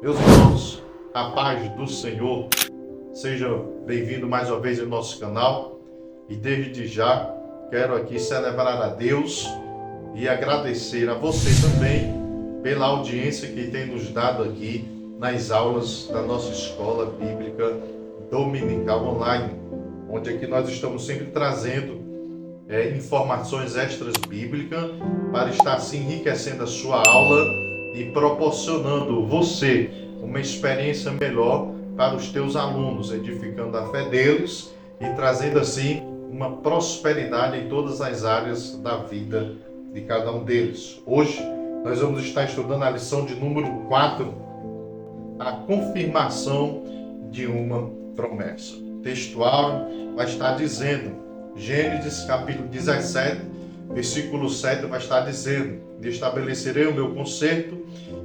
Meus irmãos, a paz do Senhor, seja bem-vindo mais uma vez ao nosso canal e desde já quero aqui celebrar a Deus e agradecer a você também pela audiência que tem nos dado aqui nas aulas da nossa escola bíblica dominical online, onde aqui nós estamos sempre trazendo informações extras bíblicas para estar assim enriquecendo a sua aula e proporcionando você uma experiência melhor para os teus alunos, edificando a fé deles e trazendo assim uma prosperidade em todas as áreas da vida de cada um deles. Hoje nós vamos estar estudando a lição de número 4, a confirmação de uma promessa. O textual vai estar dizendo, Gênesis capítulo 17, versículo 7 vai estar dizendo: estabelecerei o meu concerto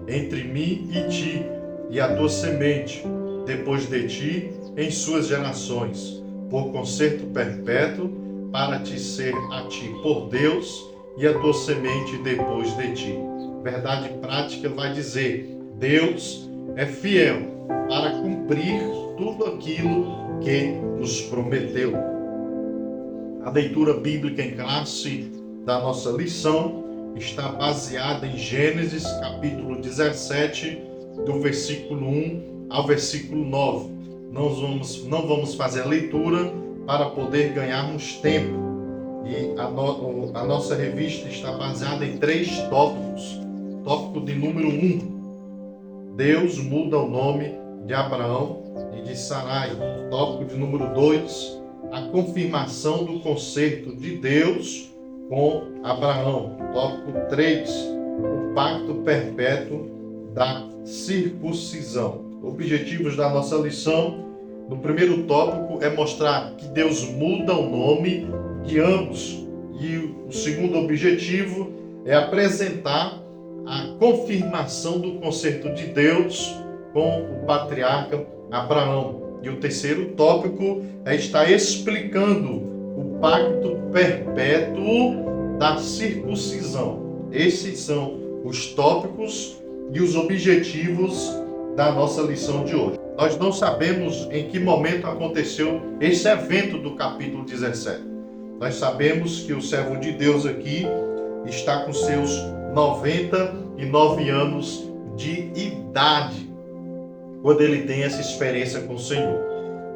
entre mim e ti, e a tua semente, depois de ti, em suas gerações, por concerto perpétuo, para te ser a ti por Deus, e a tua semente depois de ti. Verdade prática vai dizer: Deus é fiel para cumprir tudo aquilo que nos prometeu. A leitura bíblica em classe da nossa lição está baseada em Gênesis capítulo 17, do versículo 1 ao versículo 9. Não vamos fazer a leitura para poder ganharmos tempo. E a nossa revista está baseada em 3 tópicos. Tópico de número 1, Deus muda o nome de Abraão e de Sarai. Tópico de número 2, a confirmação do concerto de Deus com Abraão. Tópico 3, o pacto perpétuo da circuncisão. Objetivos da nossa lição: no primeiro tópico é mostrar que Deus muda o nome de ambos. E o segundo objetivo é apresentar a confirmação do concerto de Deus com o patriarca Abraão. E o terceiro tópico é estar explicando o pacto perpétuo da circuncisão. Esses são os tópicos e os objetivos da nossa lição de hoje. Nós não sabemos em que momento aconteceu esse evento do capítulo 17. Nós sabemos que o servo de Deus aqui está com seus 99 anos de idade quando ele tem essa experiência com o Senhor.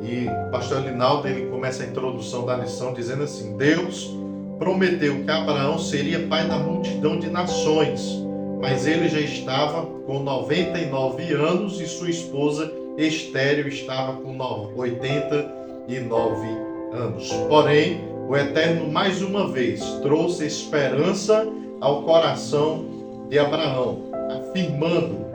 E o pastor Linaldo, ele começa a introdução da lição dizendo assim: Deus prometeu que Abraão seria pai da multidão de nações, mas ele já estava com 99 anos e sua esposa estéril estava com 89 anos. Porém, o Eterno mais uma vez trouxe esperança ao coração de Abraão, afirmando: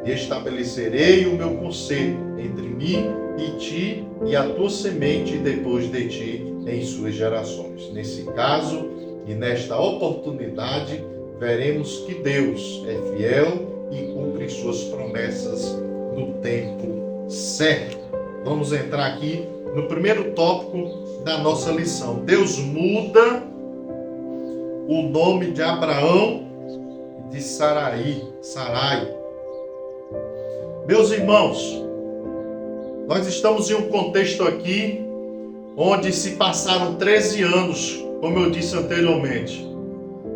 estabelecerei o meu concerto entre mim e ti e a tua semente depois de ti em suas gerações. Nesse caso e nesta oportunidade, veremos que Deus é fiel e cumpre suas promessas no tempo certo. Vamos entrar aqui no primeiro tópico da nossa lição. Deus muda o nome de Abraão e de Sarai. Meus irmãos, nós estamos em um contexto aqui onde se passaram 13 anos, como eu disse anteriormente.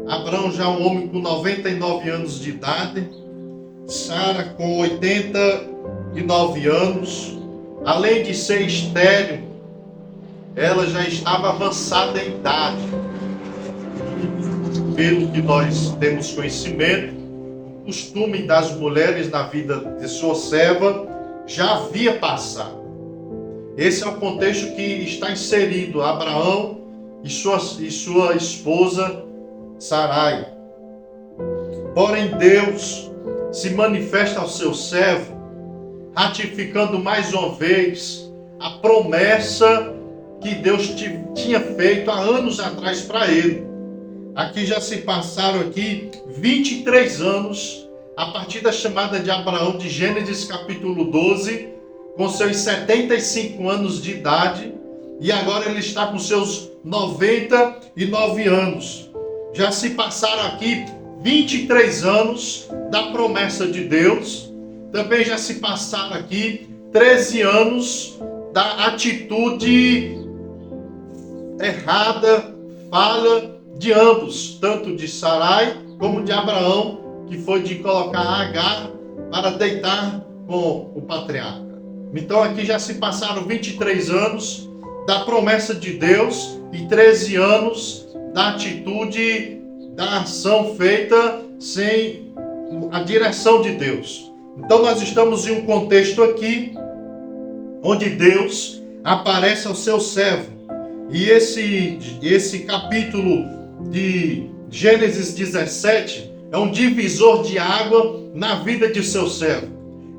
Abraão já um homem com 99 anos de idade, Sara com 89 anos, além de ser estéril, ela já estava avançada em idade. Pelo que nós temos conhecimento, o costume das mulheres na vida de sua serva já havia passado. Esse é o contexto que está inserido Abraão e sua esposa Sarai. Porém, Deus se manifesta ao seu servo, ratificando mais uma vez a promessa que Deus tinha feito há anos atrás para ele. Aqui já se passaram 23 anos a partir da chamada de Abraão de Gênesis capítulo 12, com seus 75 anos de idade, e agora ele está com seus 99 anos. Já se passaram aqui 23 anos da promessa de Deus, também já se passaram aqui 13 anos da atitude errada, falha de ambos, tanto de Sarai como de Abraão, que foi de colocar Agar para deitar com o patriarca. Então aqui já se passaram 23 anos da promessa de Deus e 13 anos da atitude, da ação feita sem a direção de Deus. Então nós estamos em um contexto aqui onde Deus aparece ao seu servo. E esse capítulo de Gênesis 17 é um divisor de água na vida de seu servo.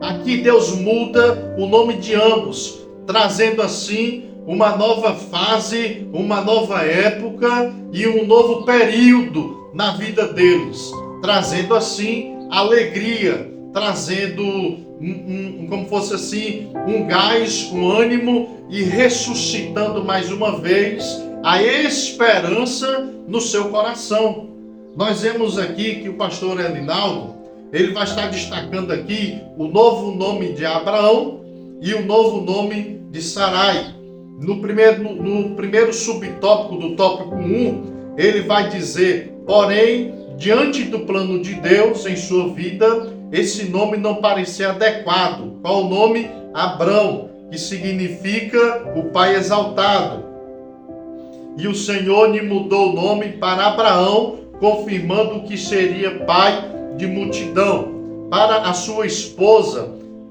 Aqui Deus muda o nome de ambos, trazendo assim uma nova fase, uma nova época e um novo período na vida deles, trazendo assim alegria, trazendo como fosse assim um gás, um ânimo e ressuscitando mais uma vez a esperança no seu coração. Nós vemos aqui que o pastor Elinaldo, ele vai estar destacando aqui o novo nome de Abraão e o novo nome de Sarai. No primeiro subtópico do tópico 1, ele vai dizer: porém, diante do plano de Deus em sua vida, esse nome não parecia adequado. Qual o nome? Abrão, que significa o pai exaltado. E o Senhor lhe mudou o nome para Abraão, confirmando que seria pai de multidão. Para a sua esposa,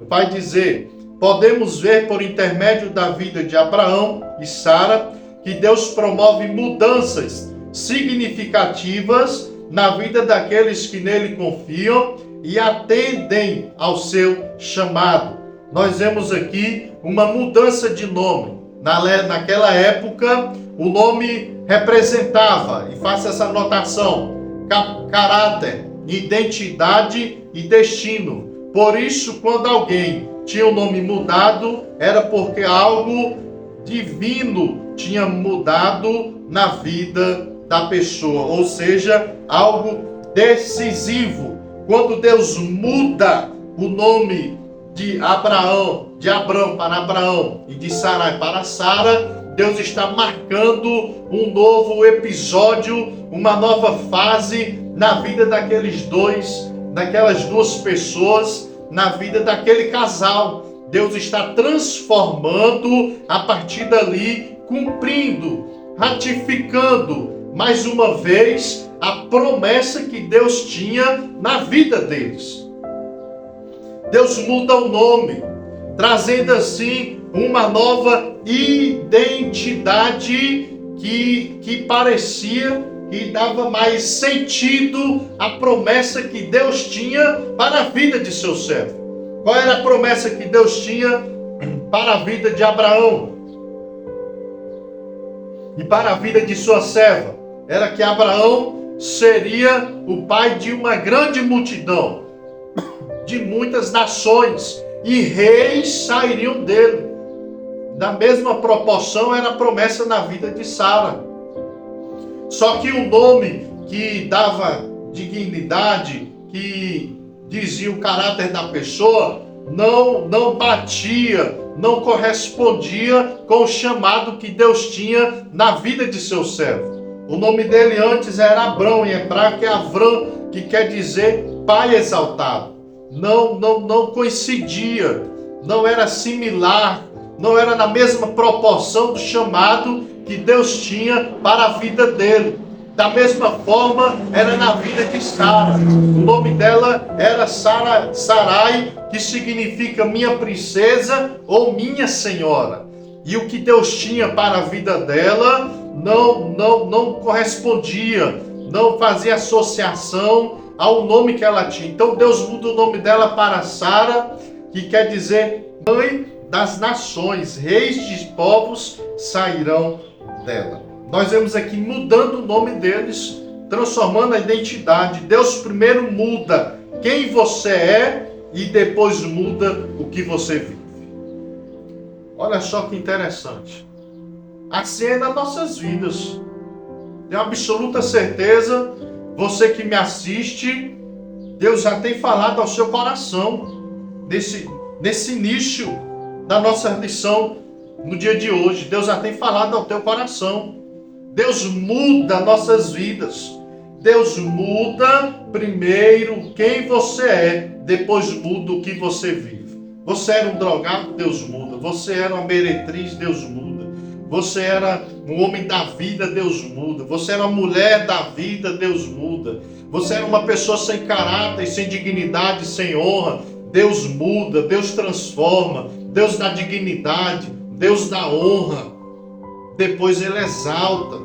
vai dizer: podemos ver por intermédio da vida de Abraão e Sara que Deus promove mudanças significativas na vida daqueles que nele confiam e atendem ao seu chamado. Nós vemos aqui uma mudança de nome. Naquela época, o nome representava, e faça essa anotação, caráter, identidade e destino. Por isso, quando alguém tinha o nome mudado, era porque algo divino tinha mudado na vida da pessoa, ou seja, algo decisivo. Quando Deus muda o nome de Abraão para Abraão e de Sarai para Sara, Deus está marcando um novo episódio, uma nova fase na vida daquelas duas pessoas, na vida daquele casal. Deus está transformando a partir dali, cumprindo, ratificando mais uma vez a promessa que Deus tinha na vida deles. Deus muda o nome, trazendo assim uma nova identidade que parecia que dava mais sentido à promessa que Deus tinha para a vida de seu servo. Qual era a promessa que Deus tinha para a vida de Abraão e para a vida de sua serva? Era que Abraão seria o pai de uma grande multidão, de muitas nações, e reis sairiam dele. Da mesma proporção era a promessa na vida de Sara. Só que o nome que dava dignidade, que dizia o caráter da pessoa, não batia, não correspondia com o chamado que Deus tinha na vida de seu servo. O nome dele antes era Abrão, em hebraico é Avram, que quer dizer pai exaltado. Não coincidia, não era similar, não era na mesma proporção do chamado que Deus tinha para a vida dele. Da mesma forma, era na vida de Sara. O nome dela era Sarai, que significa minha princesa ou minha senhora. E o que Deus tinha para a vida dela não correspondia, não fazia associação ao nome que ela tinha. Então Deus muda o nome dela para Sara, que quer dizer mãe das nações, reis de povos sairão dela. Nós vemos aqui mudando o nome deles, transformando a identidade. Deus primeiro muda quem você é e depois muda o que você vive. Olha só que interessante. Assim é nas nossas vidas. Tenho absoluta certeza, você que me assiste, Deus já tem falado ao seu coração. nesse início da nossa lição no dia de hoje. Deus já tem falado ao teu coração. Deus muda nossas vidas. Deus muda primeiro quem você é, depois muda o que você vive. Você era um drogado, Deus muda. Você era uma meretriz, Deus muda. Você era um homem da vida, Deus muda. Você era uma mulher da vida, Deus muda. Você era uma pessoa sem caráter, sem dignidade, sem honra. Deus muda, Deus transforma. Deus dá dignidade, Deus dá honra. Depois Ele exalta.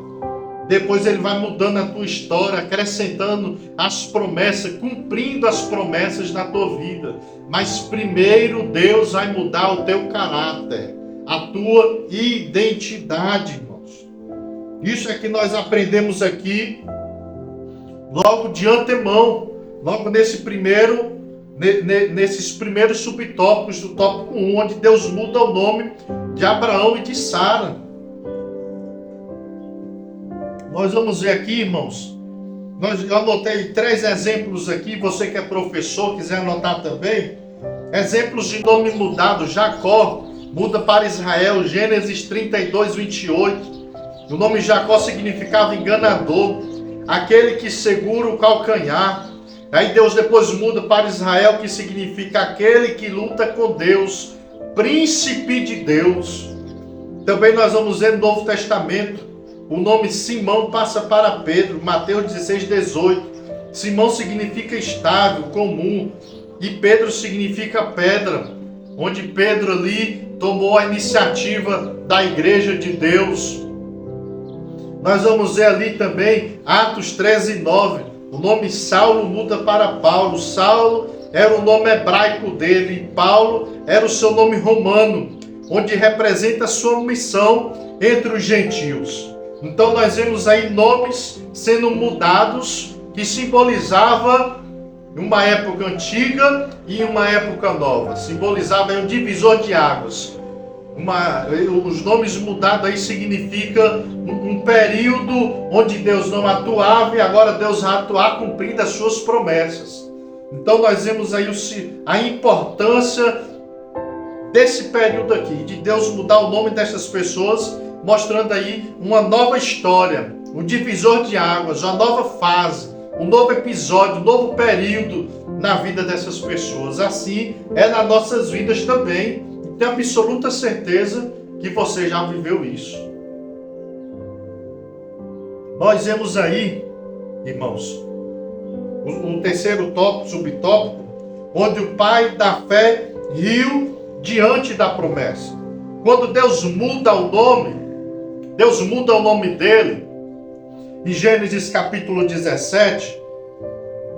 Depois Ele vai mudando a tua história, acrescentando as promessas, cumprindo as promessas na tua vida. Mas primeiro Deus vai mudar o teu caráter, a tua identidade, irmãos. Isso é que nós aprendemos aqui logo de antemão, logo nesses primeiros subtópicos do tópico 1, onde Deus muda o nome de Abraão e de Sara. Nós vamos ver aqui, irmãos, eu anotei 3 exemplos aqui, você que é professor, quiser anotar também, exemplos de nome mudado. Jacó muda para Israel, Gênesis 32, 28. O nome Jacó significava enganador, aquele que segura o calcanhar. Aí Deus depois muda para Israel, que significa aquele que luta com Deus, príncipe de Deus. Também nós vamos ver no Novo Testamento, o nome Simão passa para Pedro, Mateus 16, 18. Simão significa estável, comum, e Pedro significa pedra, onde Pedro ali tomou a iniciativa da igreja de Deus. Nós vamos ver ali também Atos 13, 9. O nome Saulo muda para Paulo. Saulo era o nome hebraico dele e Paulo era o seu nome romano, onde representa a sua missão entre os gentios. Então nós vemos aí nomes sendo mudados, que simbolizava uma época antiga e uma época nova. Simbolizava aí um divisor de águas. Os nomes mudados aí significa um período onde Deus não atuava e agora Deus vai atuar cumprindo as suas promessas. Então nós vemos aí a importância desse período aqui, de Deus mudar o nome dessas pessoas, mostrando aí uma nova história, um divisor de águas, uma nova fase, um novo episódio, um novo período na vida dessas pessoas. Assim é nas nossas vidas também. Tenho absoluta certeza que você já viveu isso. Nós vemos aí, irmãos, o terceiro tópico, subtópico, onde o pai da fé riu diante da promessa. Quando Deus muda o nome dele, em Gênesis capítulo 17,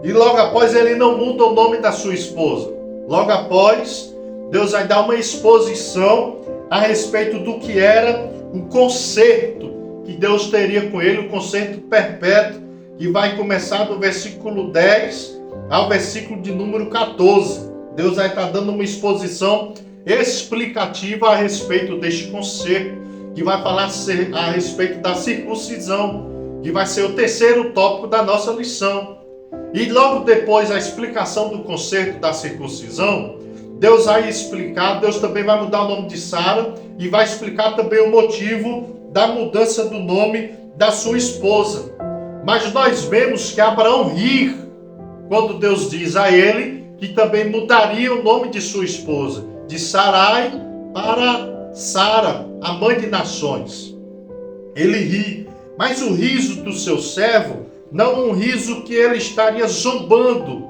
e logo após ele não muda o nome da sua esposa. Logo após, Deus vai dar uma exposição a respeito do que era o concerto que Deus teria com ele, o concerto perpétuo, que vai começar do versículo 10 ao versículo de número 14. Deus vai estar dando uma exposição explicativa a respeito deste concerto, que vai falar a respeito da circuncisão, que vai ser o terceiro tópico da nossa lição. E logo depois a explicação do concerto da circuncisão, Deus vai explicar, Deus também vai mudar o nome de Sara e vai explicar também o motivo da mudança do nome da sua esposa. Mas nós vemos que Abraão ri quando Deus diz a ele que também mudaria o nome de sua esposa, de Sarai para Sara, a mãe de nações. Ele ri, mas o riso do seu servo não um riso que ele estaria zombando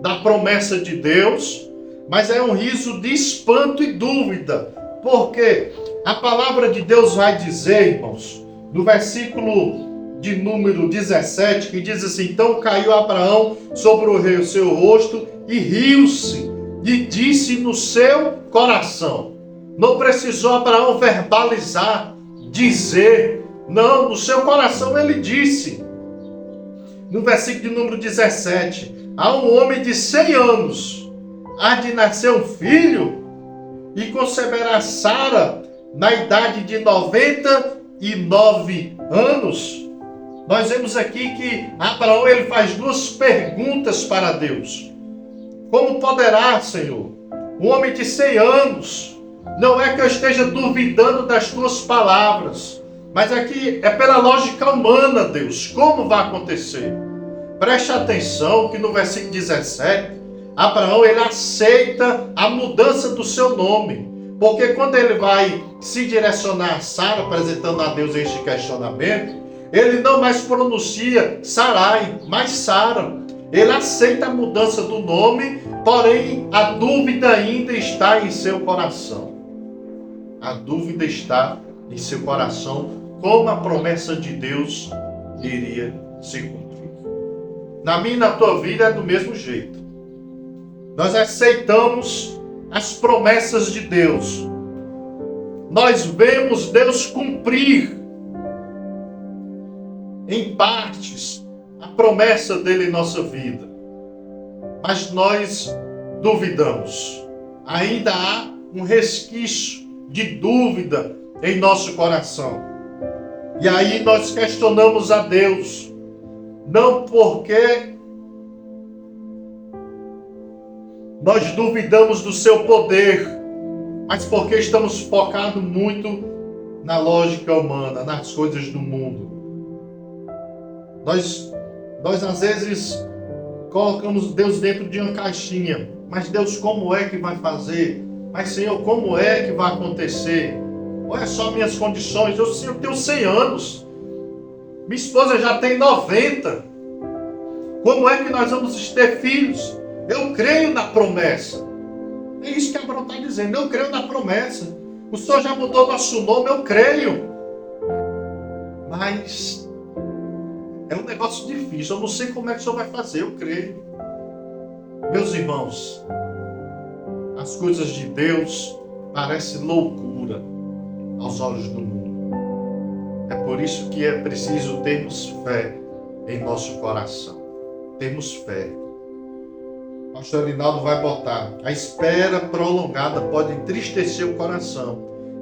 da promessa de Deus, mas é um riso de espanto e dúvida, porque a palavra de Deus vai dizer, irmãos, no versículo de número 17, que diz assim: então caiu Abraão sobre o seu rosto e riu-se, e disse no seu coração. Não precisou Abraão verbalizar, dizer, não, no seu coração ele disse. No versículo de número 17, há um homem de 100 anos, há de nascer um filho, e conceberá Sara na idade de 99 anos. Nós vemos aqui que Abraão ele faz 2 perguntas para Deus. Como poderá, Senhor, um homem de 100 anos. Não é que eu esteja duvidando das tuas palavras, mas aqui é pela lógica humana, Deus. Como vai acontecer? Preste atenção que no versículo 17, Abraão ele aceita a mudança do seu nome. Porque quando ele vai se direcionar a Sara, apresentando a Deus este questionamento, ele não mais pronuncia Sarai, mas Sara. Ele aceita a mudança do nome, porém a dúvida ainda está em seu coração. A dúvida está em seu coração, como a promessa de Deus iria se cumprir. Na minha e na tua vida é do mesmo jeito. Nós aceitamos as promessas de Deus. Nós vemos Deus cumprir em partes a promessa dele em nossa vida. Mas nós duvidamos. Ainda há um resquício de dúvida em nosso coração. E aí nós questionamos a Deus. Não porque nós duvidamos do seu poder, mas porque estamos focados muito na lógica humana, nas coisas do mundo. Nós às vezes colocamos Deus dentro de uma caixinha. Mas Deus, como é que vai fazer? Mas Senhor, como é que vai acontecer? Olha só minhas condições. Eu tenho 100 anos. Minha esposa já tem 90. Como é que nós vamos ter filhos? Eu creio na promessa. É isso que Abraão está dizendo. Eu creio na promessa. O Senhor já mudou nosso nome, eu creio. Mas é um negócio difícil. Eu não sei como é que o Senhor vai fazer, eu creio. Meus irmãos, as coisas de Deus parecem loucura aos olhos do mundo. É por isso que é preciso termos fé em nosso coração. Termos fé. O pastor Rinaldo vai botar: a espera prolongada pode entristecer o coração,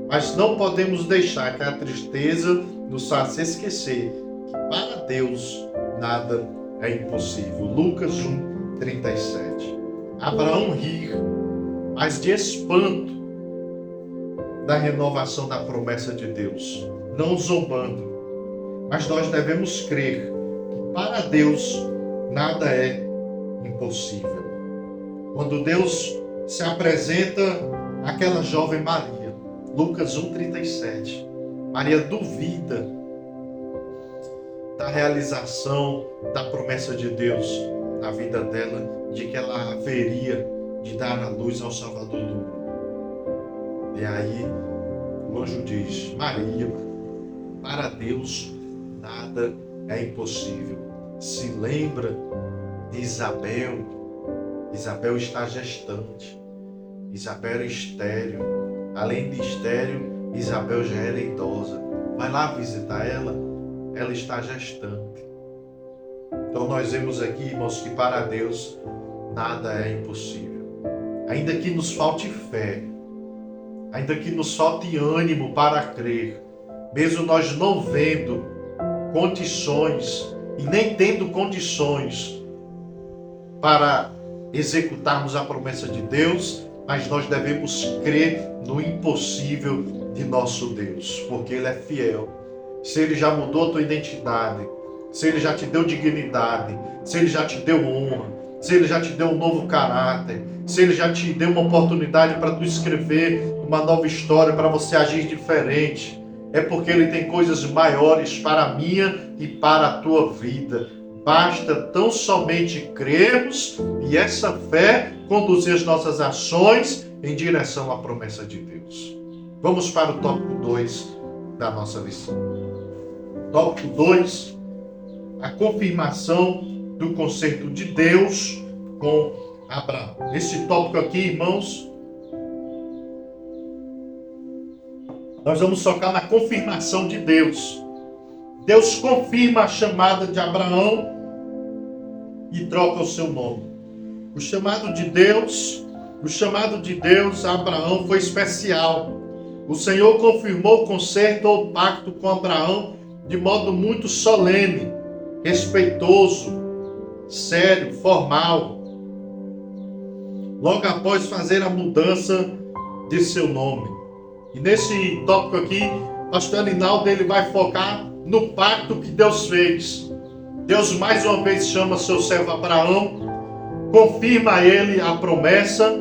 mas não podemos deixar que a tristeza nos faça esquecer que para Deus nada é impossível. Lucas 1:37. Abraão rir, mas de espanto da renovação da promessa de Deus, não zombando. Mas nós devemos crer que para Deus nada é impossível. Quando Deus se apresenta àquela jovem Maria, Lucas 1:37, Maria duvida da realização da promessa de Deus na vida dela, de que ela haveria de dar a luz ao Salvador do mundo. E aí o anjo diz: Maria, para Deus nada é impossível. Se lembra de Isabel. Isabel está gestante. Isabel é estéril. Além de estéril, Isabel já era idosa. Vai lá visitar ela. Ela está gestante. Então nós vemos aqui, irmãos, que para Deus nada é impossível. Ainda que nos falte fé, ainda que nos falte ânimo para crer, mesmo nós não vendo condições e nem tendo condições para executarmos a promessa de Deus, mas nós devemos crer no impossível de nosso Deus, porque Ele é fiel. Se Ele já mudou a tua identidade, se Ele já te deu dignidade, se Ele já te deu honra, se Ele já te deu um novo caráter, se Ele já te deu uma oportunidade para tu escrever uma nova história, para você agir diferente, é porque Ele tem coisas maiores para a minha e para a tua vida. Basta tão somente crermos e essa fé conduzir as nossas ações em direção à promessa de Deus. Vamos para o tópico 2 da nossa lição. Tópico 2, a confirmação do concerto de Deus com Abraão. Esse tópico aqui, irmãos, nós vamos focar na confirmação de Deus. Deus confirma a chamada de Abraão e troca o seu nome. O chamado de Deus a Abraão foi especial. O Senhor confirmou o concerto ou pacto com Abraão de modo muito solene, respeitoso, sério, formal. logo após fazer a mudança de seu nome. E nesse tópico aqui, pastor Elinaldo, ele vai focar no pacto que Deus fez. Deus mais uma vez chama seu servo Abraão, confirma a ele a promessa,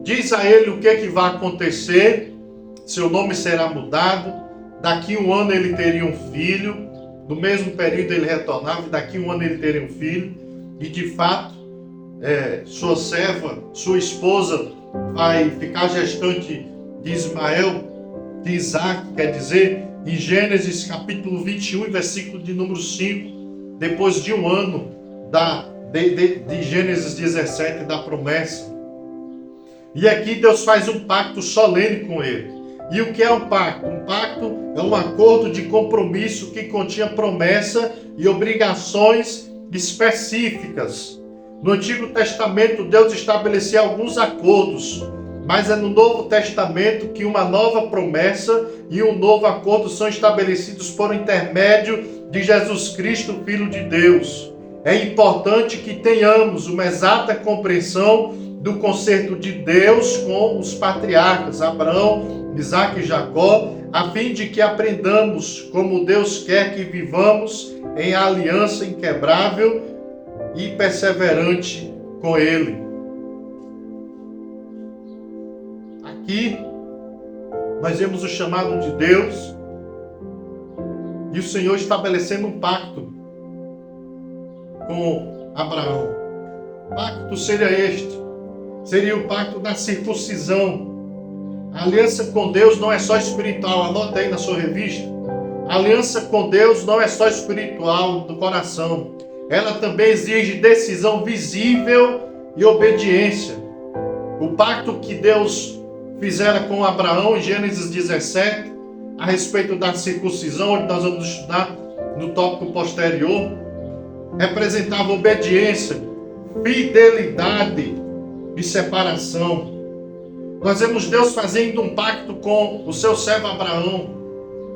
diz a ele o que vai acontecer, seu nome será mudado, daqui um ano ele teria um filho, no mesmo período ele retornava, e daqui um ano ele teria um filho, e de fato, sua serva, sua esposa, vai ficar gestante de Ismael, de Isaac, quer dizer, em Gênesis capítulo 21, versículo de número 5, depois de um ano de Gênesis 17, da promessa. E aqui Deus faz um pacto solene com ele. E o que é um pacto? Um pacto é um acordo de compromisso que continha promessa e obrigações específicas. No Antigo Testamento, Deus estabelecia alguns acordos, mas é no Novo Testamento que uma nova promessa e um novo acordo são estabelecidos por intermédio de Jesus Cristo, Filho de Deus. É importante que tenhamos uma exata compreensão do concerto de Deus com os patriarcas, Abraão, Isaac e Jacó, a fim de que aprendamos como Deus quer que vivamos em aliança inquebrável e perseverante com Ele. Aqui nós vemos o chamado de Deus e o Senhor estabelecendo um pacto com Abraão. O pacto seria este, seria o pacto da circuncisão. A aliança com Deus não é só espiritual, anota aí na sua revista. A aliança com Deus não é só espiritual do coração, ela também exige decisão visível e obediência. O pacto que Deus fizera com Abraão em Gênesis 17, a respeito da circuncisão, onde nós vamos estudar no tópico posterior, representava obediência, fidelidade e separação. Nós vemos Deus fazendo um pacto com o seu servo Abraão,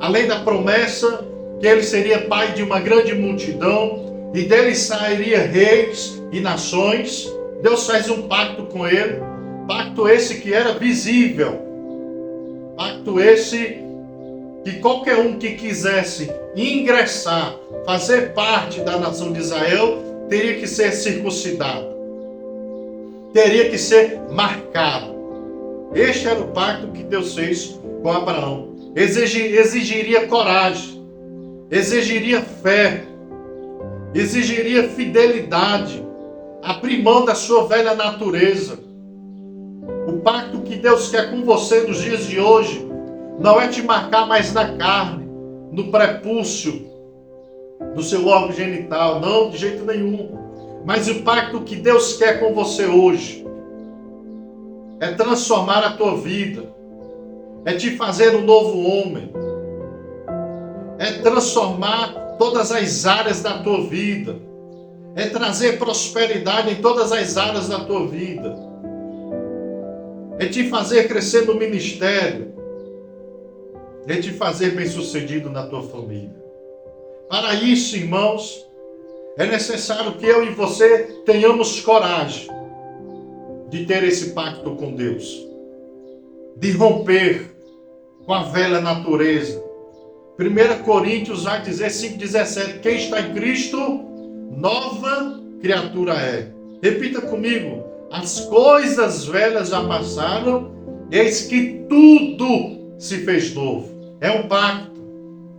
além da promessa que ele seria pai de uma grande multidão e dele sairia reis e nações. Deus faz um pacto com ele, pacto esse que era visível, pacto esse que qualquer um que quisesse ingressar, fazer parte da nação de Israel, teria que ser circuncidado, teria que ser marcado. Este era o pacto que Deus fez com Abraão. Exigiria coragem, exigiria fé, exigiria fidelidade, abrir mão da sua velha natureza. O pacto que Deus quer com você nos dias de hoje não é te marcar mais na carne, no prepúcio, no seu órgão genital, não, de jeito nenhum. Mas o pacto que Deus quer com você hoje é transformar a tua vida, é te fazer um novo homem, é transformar todas as áreas da tua vida, é trazer prosperidade em todas as áreas da tua vida, é te fazer crescer no ministério, é te fazer bem-sucedido na tua família. Para isso, irmãos, é necessário que eu e você tenhamos coragem de ter esse pacto com Deus, de romper com a velha natureza. 1 Coríntios vai dizer 5,17, quem está em Cristo, nova criatura é. Repita comigo, as coisas velhas já passaram, eis que tudo se fez novo. É um pacto.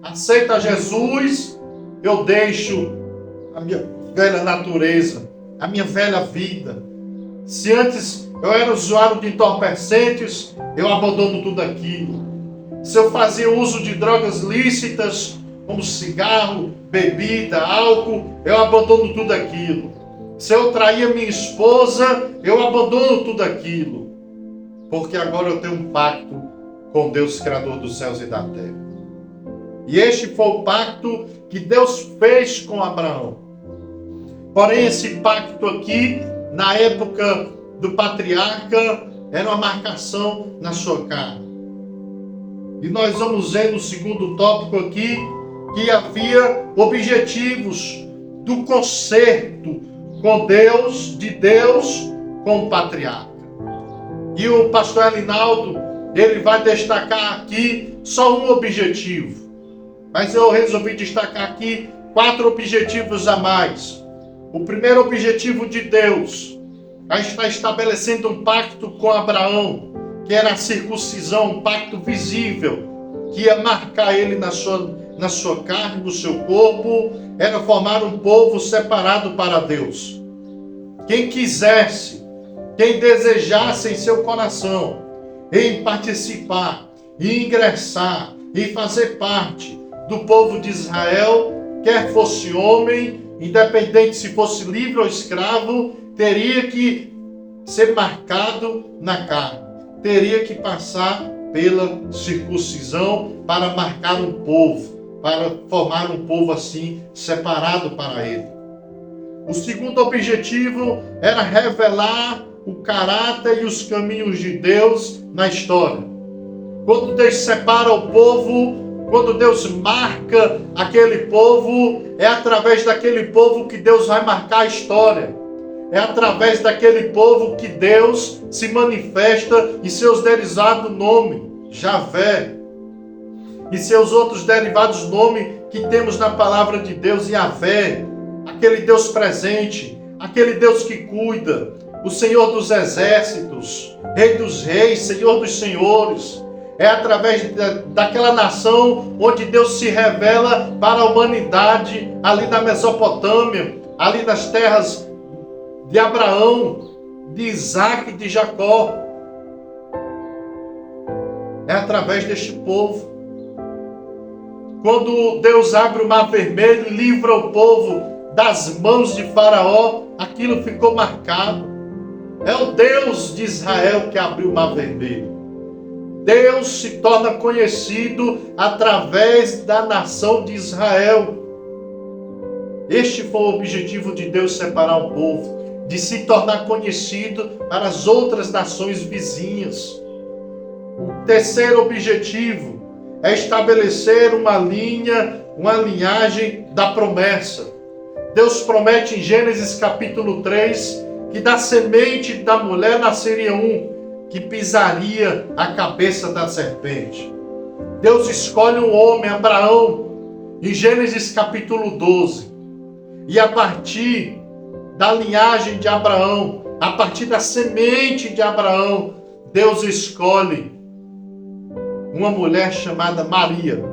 Aceita Jesus, eu deixo a minha velha natureza, a minha velha vida. Se antes eu era usuário de entorpecentes, eu abandono tudo aquilo. Se eu fazia uso de drogas lícitas, como cigarro, bebida, álcool, eu abandono tudo aquilo. Se eu traía minha esposa, eu abandono tudo aquilo. Porque agora eu tenho um pacto com Deus, Criador dos céus e da terra. E este foi o pacto que Deus fez com Abraão. Porém, esse pacto aqui, na época do patriarca, era uma marcação na sua carne. E nós vamos ver no segundo tópico aqui, que havia objetivos do concerto com Deus, de Deus com o patriarca. E o pastor Elinaldo, ele vai destacar aqui só um objetivo. Mas eu resolvi destacar aqui 4 objetivos a mais. O primeiro objetivo de Deus está estabelecendo um pacto com Abraão, que era a circuncisão, um pacto visível, que ia marcar ele na sua carne, no seu corpo, era formar um povo separado para Deus. Quem quisesse, quem desejasse em seu coração, em participar, em ingressar, em fazer parte do povo de Israel, quer fosse homem, independente se fosse livre ou escravo, teria que ser marcado na carne, teria que passar pela circuncisão para marcar um povo, para formar um povo assim, separado para ele. O segundo objetivo era revelar o caráter e os caminhos de Deus na história. Quando Deus separa o povo, quando Deus marca aquele povo, é através daquele povo que Deus vai marcar a história. É através daquele povo que Deus se manifesta em seus derivados nomes, Javé, e seus outros derivados nomes que temos na palavra de Deus, Yavé, aquele Deus presente, aquele Deus que cuida, o Senhor dos exércitos, Rei dos reis, Senhor dos senhores. É através daquela nação onde Deus se revela para a humanidade, ali na Mesopotâmia, ali nas terras de Abraão, de Isaac e de Jacó. É através deste povo. Quando Deus abre o mar vermelho e livra o povo das mãos de Faraó, aquilo ficou marcado. É o Deus de Israel que abriu o mar vermelho. Deus se torna conhecido através da nação de Israel. Este foi o objetivo de Deus, separar o povo, de se tornar conhecido para as outras nações vizinhas. O terceiro objetivo é estabelecer uma linhagem da promessa. Deus promete em Gênesis capítulo 3 que da semente da mulher nasceria um que pisaria a cabeça da serpente. Deus escolhe um homem, Abraão, em Gênesis capítulo 12. E a partir da linhagem de Abraão, a partir da semente de Abraão, Deus escolhe uma mulher chamada Maria.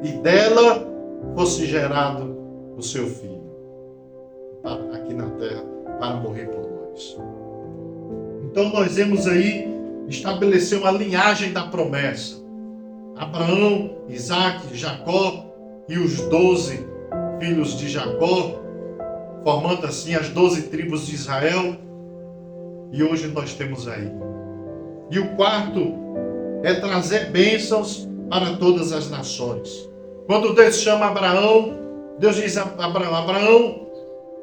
E dela fosse gerado o seu filho, aqui na terra, para morrer por nós. Então nós vemos aí estabelecer uma linhagem da promessa. Abraão, Isaac, Jacó e os 12 filhos de Jacó, formando assim as 12 tribos de Israel. E hoje nós temos aí. E o quarto é trazer bênçãos para todas as nações. Quando Deus chama Abraão, Deus diz a Abraão: Abraão,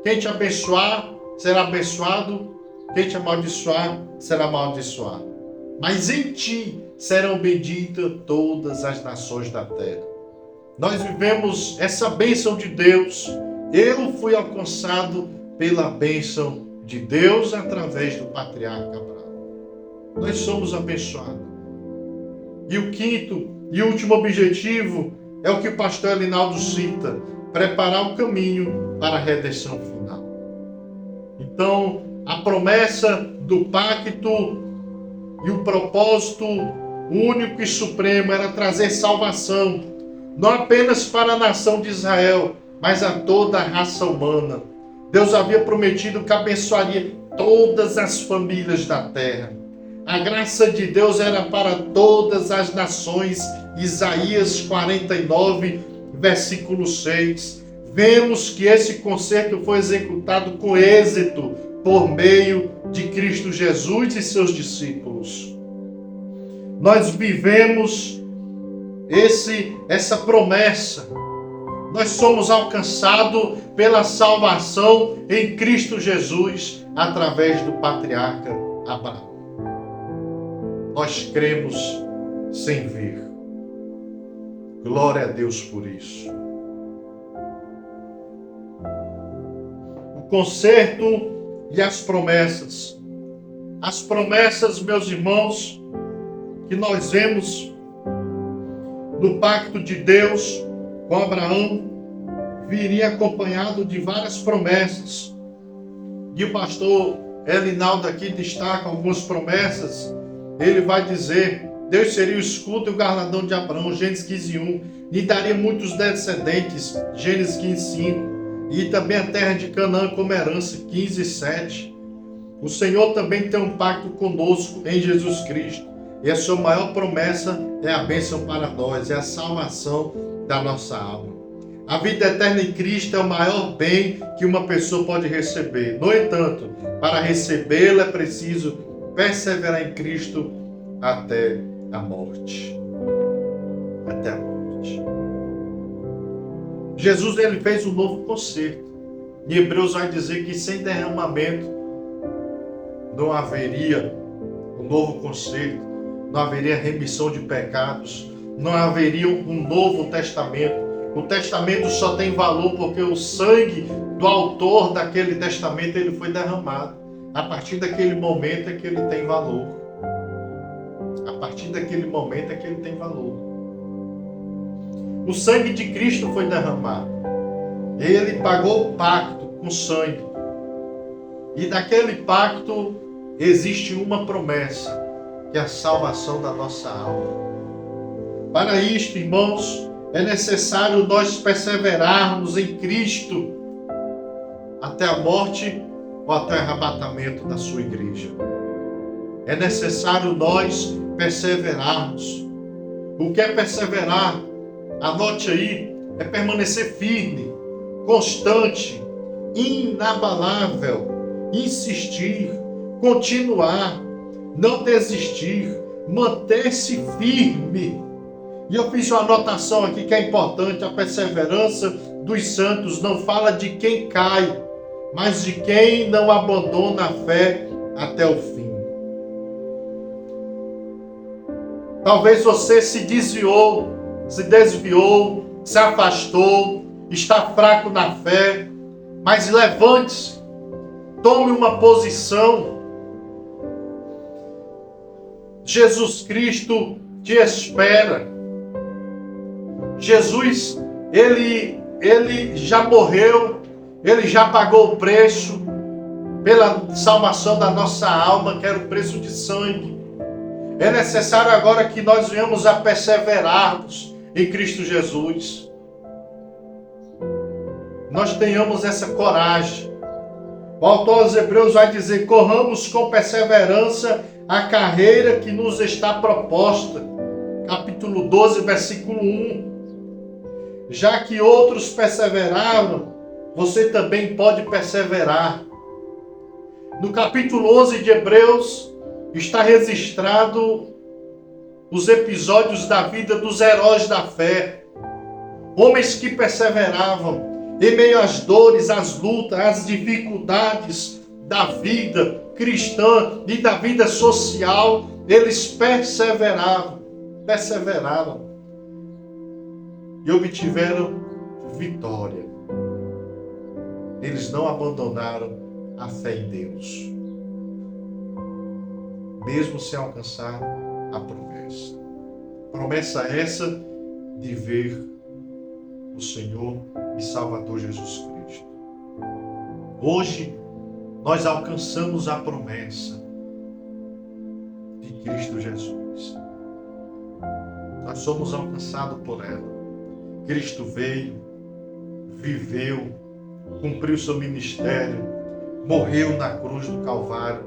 quem te abençoar será abençoado, quem te amaldiçoar será amaldiçoado. Mas em ti serão benditas todas as nações da terra. Nós vivemos essa bênção de Deus. Eu fui alcançado pela bênção de Deus através do patriarca Abraão. Nós somos abençoados. E o quinto e último objetivo é o que o pastor Elinaldo cita: preparar o caminho para a redenção final. Então, a promessa do pacto e o propósito único e supremo era trazer salvação, não apenas para a nação de Israel, mas a toda a raça humana. Deus havia prometido que abençoaria todas as famílias da terra. A graça de Deus era para todas as nações. Isaías 49, versículo 6. Vemos que esse concerto foi executado com êxito por meio de Cristo Jesus e seus discípulos. Nós vivemos essa promessa. Nós somos alcançados pela salvação em Cristo Jesus através do patriarca Abraão. Nós cremos sem ver. Glória a Deus por isso. O concerto e as promessas. As promessas, meus irmãos, que nós vemos no pacto de Deus com Abraão, viria acompanhado de várias promessas. E o pastor Elinaldo aqui destaca algumas promessas. Ele vai dizer: Deus seria o escudo e o galardão de Abraão, Gênesis 15:1. Lhe daria muitos descendentes, Gênesis 15:5. E também a terra de Canaã como herança, 15:7. O Senhor também tem um pacto conosco em Jesus Cristo. E a sua maior promessa é a bênção para nós, é a salvação da nossa alma. A vida eterna em Cristo é o maior bem que uma pessoa pode receber. No entanto, para recebê-la é preciso perseverar em Cristo até a morte. Até a morte. Jesus, ele fez um novo concerto. Em Hebreus vai dizer que sem derramamento não haveria um novo concerto, não haveria remissão de pecados, não haveria um novo testamento. O testamento só tem valor porque o sangue do autor daquele testamento ele foi derramado. A partir daquele momento é que ele tem valor. A partir daquele momento é que ele tem valor. O sangue de Cristo foi derramado. Ele pagou o pacto com sangue. E daquele pacto existe uma promessa, que é a salvação da nossa alma. Para isto, irmãos, é necessário nós perseverarmos em Cristo até a morte ou até o arrebatamento da sua igreja. É necessário nós perseverarmos. O que é perseverar? Anote aí, é permanecer firme, constante, inabalável, insistir, continuar, não desistir, manter-se firme. E eu fiz uma anotação aqui que é importante: a perseverança dos santos não fala de quem cai, mas de quem não abandona a fé até o fim. Talvez você se desviou, se afastou, está fraco na fé, mas levante-se, tome uma posição. Jesus Cristo te espera. Jesus, ele já morreu, ele já pagou o preço pela salvação da nossa alma, que era o preço de sangue. É necessário agora que nós venhamos a perseverarmos em Cristo Jesus. Nós tenhamos essa coragem. O autor aos Hebreus vai dizer: corramos com perseverança a carreira que nos está proposta. Capítulo 12, versículo 1. Já que outros perseveraram, você também pode perseverar. No capítulo 11 de Hebreus está registrado os episódios da vida dos heróis da fé. Homens que perseveravam em meio às dores, às lutas, às dificuldades da vida cristã e da vida social. Eles perseveraram e obtiveram vitória. Eles não abandonaram a fé em Deus, mesmo sem alcançar a promessa. Promessa essa de ver o Senhor e Salvador Jesus Cristo. Hoje nós alcançamos a promessa de Cristo Jesus. Nós somos alcançados por ela. Cristo veio, viveu, cumpriu seu ministério, morreu na cruz do Calvário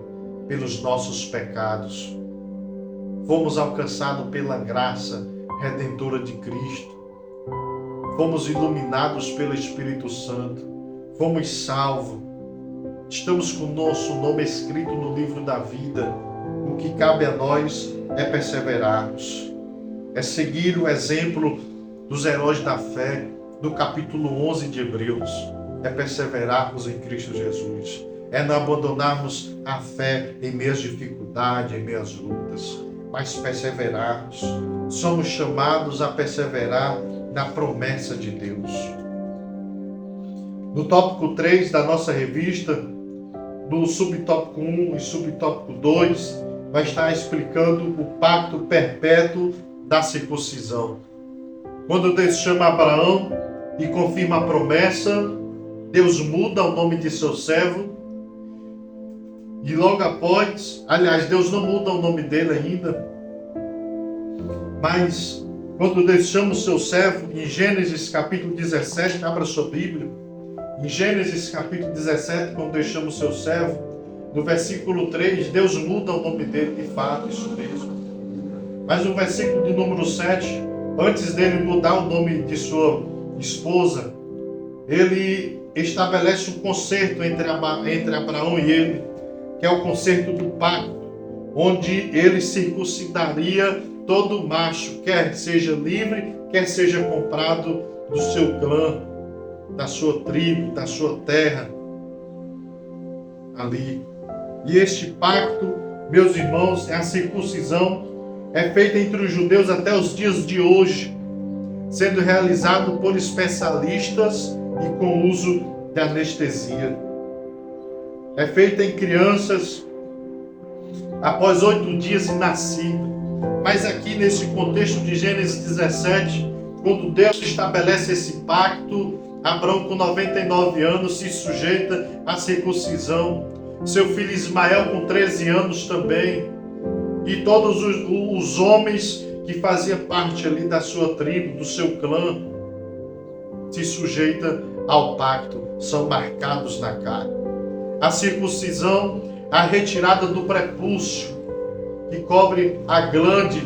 pelos nossos pecados. Fomos alcançados pela graça redentora de Cristo. Fomos iluminados pelo Espírito Santo. Fomos salvos. Estamos com o nosso nome escrito no livro da vida. O que cabe a nós é perseverarmos. É seguir o exemplo dos heróis da fé do capítulo 11 de Hebreus. É perseverarmos em Cristo Jesus. É não abandonarmos a fé em meio às dificuldades, em meio às lutas, mas perseverarmos. Somos chamados a perseverar na promessa de Deus. No tópico 3 da nossa revista, no subtópico 1 e subtópico 2, vai estar explicando o pacto perpétuo da circuncisão. Quando Deus chama Abraão e confirma a promessa, Deus muda o nome de seu servo. E logo após, aliás, Deus não muda o nome dele ainda, mas quando Deus chama o seu servo, em Gênesis capítulo 17, abra sua Bíblia, em Gênesis capítulo 17, quando Deus chama o seu servo, no versículo 3, Deus muda o nome dele de fato, isso mesmo. Mas no versículo de número 7, antes dele mudar o nome de sua esposa, ele estabelece um concerto entre Abraão e ele, que é o concerto do pacto, onde ele circuncidaria todo macho, quer seja livre, quer seja comprado do seu clã, da sua tribo, da sua terra, ali. E este pacto, meus irmãos, a circuncisão é feita entre os judeus até os dias de hoje, sendo realizado por especialistas e com uso de anestesia. É feita em crianças após 8 dias de nascida. Mas aqui nesse contexto de Gênesis 17, quando Deus estabelece esse pacto, Abraão com 99 anos se sujeita à circuncisão. Seu filho Ismael com 13 anos também. E todos os homens que faziam parte ali da sua tribo, do seu clã, se sujeitam ao pacto, são marcados na carne. A circuncisão, a retirada do prepúcio, que cobre a glande.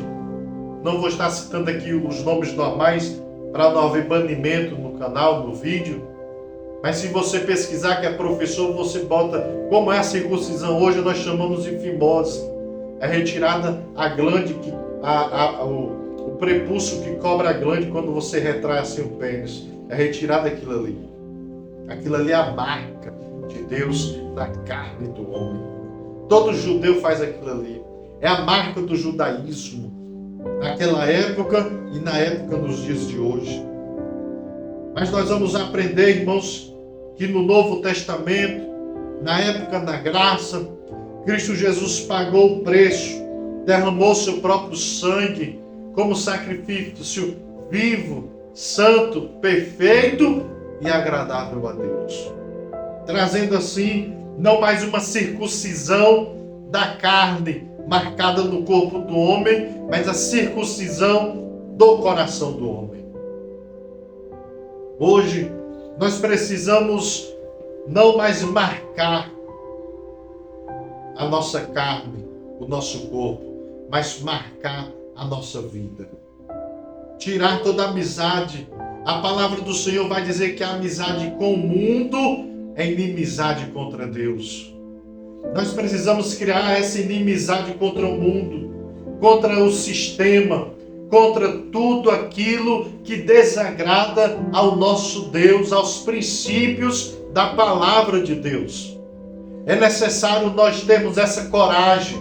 Não vou estar citando aqui os nomes normais, para não haver banimento no canal, no vídeo. Mas se você pesquisar, que é professor, você bota como é a circuncisão. Hoje nós chamamos de fimose. É retirada a glande, o prepúcio que cobre a glande quando você retrai assim o pênis. É retirada aquilo ali. Aquilo ali é a marca de Deus na carne do homem. Todo judeu faz aquilo ali. É a marca do judaísmo, naquela época e na época nos dias de hoje. Mas nós vamos aprender, irmãos, que no Novo Testamento, na época da graça, Cristo Jesus pagou o preço, derramou seu próprio sangue como sacrifício vivo, santo, perfeito e agradável a Deus. Trazendo assim, não mais uma circuncisão da carne, marcada no corpo do homem, mas a circuncisão do coração do homem. Hoje, nós precisamos não mais marcar a nossa carne, o nosso corpo, mas marcar a nossa vida. Tirar toda amizade. A palavra do Senhor vai dizer que a amizade com o mundo é inimizade contra Deus. Nós precisamos criar essa inimizade contra o mundo, contra o sistema, contra tudo aquilo que desagrada ao nosso Deus, aos princípios da palavra de Deus. É necessário nós termos essa coragem,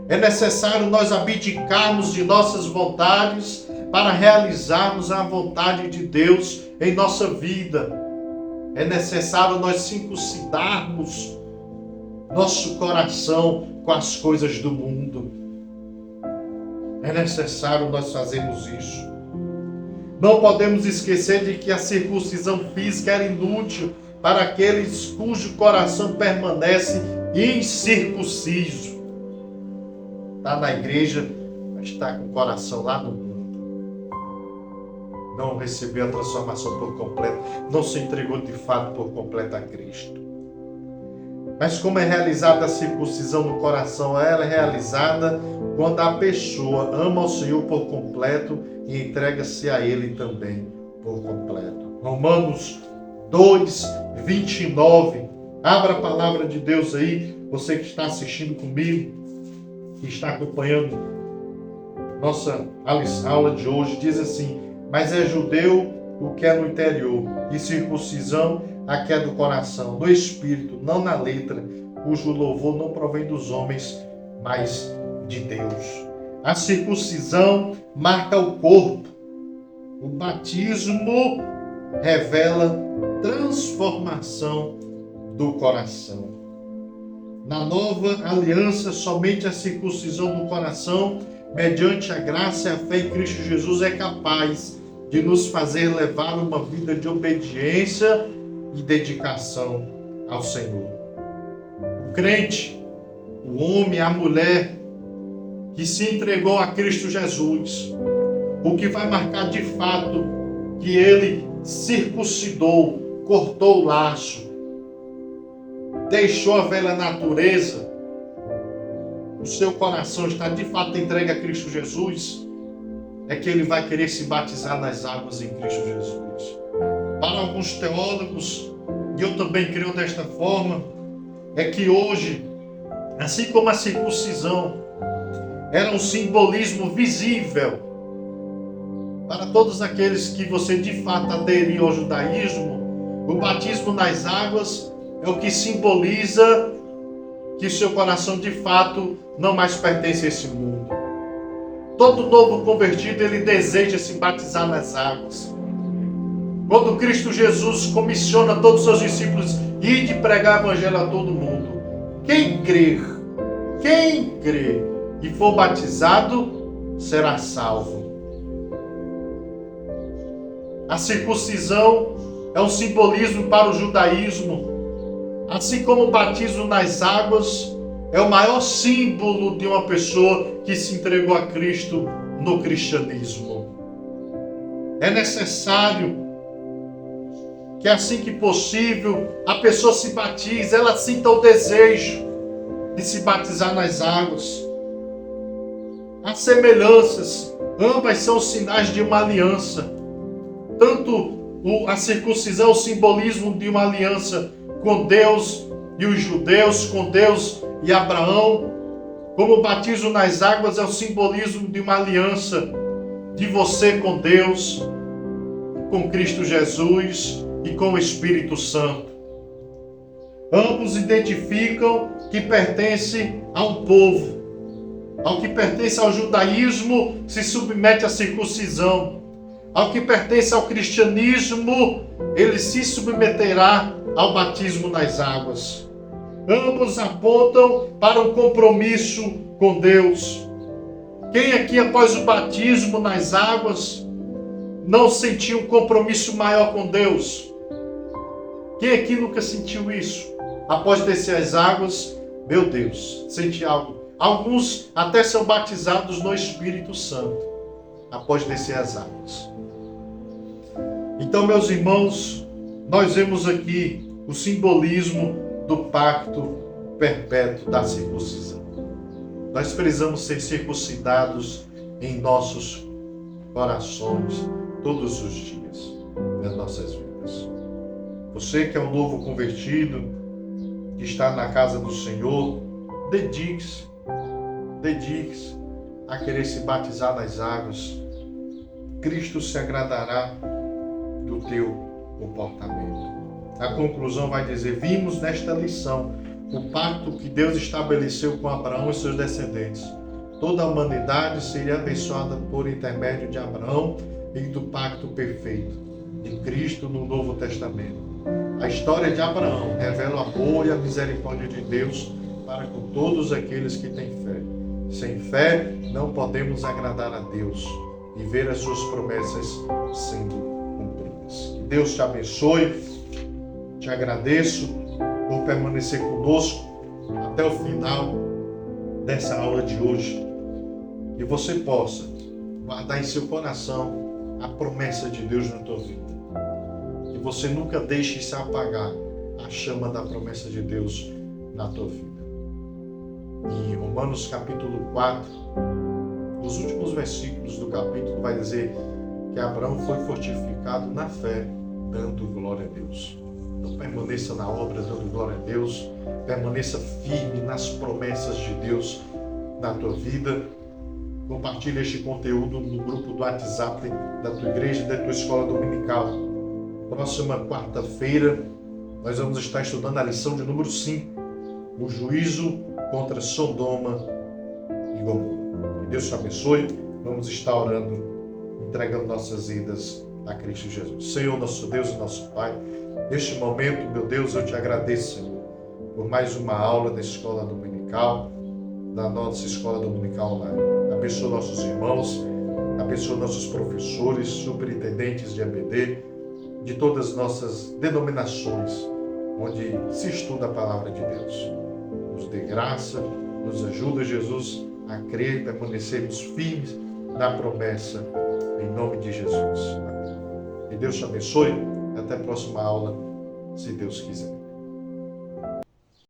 é necessário nós abdicarmos de nossas vontades para realizarmos a vontade de Deus em nossa vida. É necessário nós circuncidarmos nosso coração com as coisas do mundo. É necessário nós fazermos isso. Não podemos esquecer de que a circuncisão física era inútil para aqueles cujo coração permanece incircunciso. Está na igreja, mas está com o coração lá no mundo. Não recebeu a transformação por completo, não se entregou de fato por completo a Cristo. Mas como é realizada a circuncisão no coração? Ela é realizada quando a pessoa ama o Senhor por completo e entrega-se a Ele também por completo. Romanos 2, 29. Abra a palavra de Deus aí, você que está assistindo comigo, que está acompanhando nossa aula de hoje, diz assim: mas é judeu o que é no interior, e circuncisão a que é do coração, no espírito, não na letra, cujo louvor não provém dos homens, mas de Deus. A circuncisão marca o corpo. O batismo revela transformação do coração. Na nova aliança, somente a circuncisão do coração, mediante a graça e a fé em Cristo Jesus, é capaz de nos fazer levar uma vida de obediência e dedicação ao Senhor. O crente, o homem, a mulher que se entregou a Cristo Jesus, o que vai marcar de fato que ele circuncidou, cortou o laço, deixou a velha natureza, o seu coração está de fato entregue a Cristo Jesus, é que ele vai querer se batizar nas águas em Cristo Jesus. Para alguns teólogos, e eu também creio desta forma, é que hoje, assim como a circuncisão era um simbolismo visível para todos aqueles que você de fato aderiu ao judaísmo, o batismo nas águas é o que simboliza que seu coração de fato não mais pertence a esse mundo. Todo novo convertido, ele deseja se batizar nas águas. Quando Cristo Jesus comissiona todos os seus discípulos ir de pregar o evangelho a todo mundo, quem crer e for batizado, será salvo. A circuncisão é um simbolismo para o judaísmo, assim como o batismo nas águas é o maior símbolo de uma pessoa que se entregou a Cristo no cristianismo. É necessário que assim que possível a pessoa se batize, ela sinta o desejo de se batizar nas águas. Há semelhanças, ambas são sinais de uma aliança. Tanto a circuncisão, o simbolismo de uma aliança com Deus e os judeus, com Deus e Abraão, como o batismo nas águas é o simbolismo de uma aliança de você com Deus, com Cristo Jesus e com o Espírito Santo. Ambos identificam que pertence a um povo. Ao que pertence ao judaísmo se submete à circuncisão. Ao que pertence ao cristianismo, ele se submeterá ao batismo nas águas. Ambos apontam para um compromisso com Deus. Quem aqui, após o batismo nas águas, não sentiu um compromisso maior com Deus? Quem aqui nunca sentiu isso? Após descer as águas, meu Deus, senti algo. Alguns até são batizados no Espírito Santo, após descer as águas. Então, meus irmãos, nós vemos aqui o simbolismo do pacto perpétuo da circuncisão. Nós precisamos ser circuncidados em nossos corações todos os dias das nossas vidas. Você que é um novo convertido, que está na casa do Senhor, dedique-se a querer se batizar nas águas. Cristo se agradará do teu comportamento. A conclusão vai dizer: vimos nesta lição o pacto que Deus estabeleceu com Abraão e seus descendentes. Toda a humanidade seria abençoada por intermédio de Abraão e do pacto perfeito de Cristo no Novo Testamento. A história de Abraão revela o amor e a misericórdia de Deus para com todos aqueles que têm fé. Sem fé, não podemos agradar a Deus e ver as suas promessas sendo cumpridas. Que Deus te abençoe. Te agradeço por permanecer conosco até o final dessa aula de hoje. Que você possa guardar em seu coração a promessa de Deus na tua vida. Que você nunca deixe se apagar a chama da promessa de Deus na tua vida. Em Romanos capítulo 4, os últimos versículos do capítulo vai dizer que Abraão foi fortificado na fé, dando glória a Deus. Então permaneça na obra, dando glória a Deus. Permaneça firme nas promessas de Deus na tua vida. Compartilhe este conteúdo no grupo do WhatsApp da tua igreja e da tua escola dominical. Próxima quarta-feira, nós vamos estar estudando a lição de número 5, o juízo contra Sodoma e Gomorra. Que Deus te abençoe. Vamos estar orando, entregando nossas vidas a Cristo Jesus. Senhor, nosso Deus e nosso Pai, neste momento, meu Deus, eu te agradeço, Senhor, por mais uma aula da escola dominical, da nossa escola dominical online. Abençoa nossos irmãos, abençoa nossos professores, superintendentes de ABD, de todas as nossas denominações, onde se estuda a palavra de Deus. Nos dê graça, nos ajuda, Jesus, a crer e permanecermos firmes na promessa, em nome de Jesus. Amém. Que Deus te abençoe. Até a próxima aula, se Deus quiser.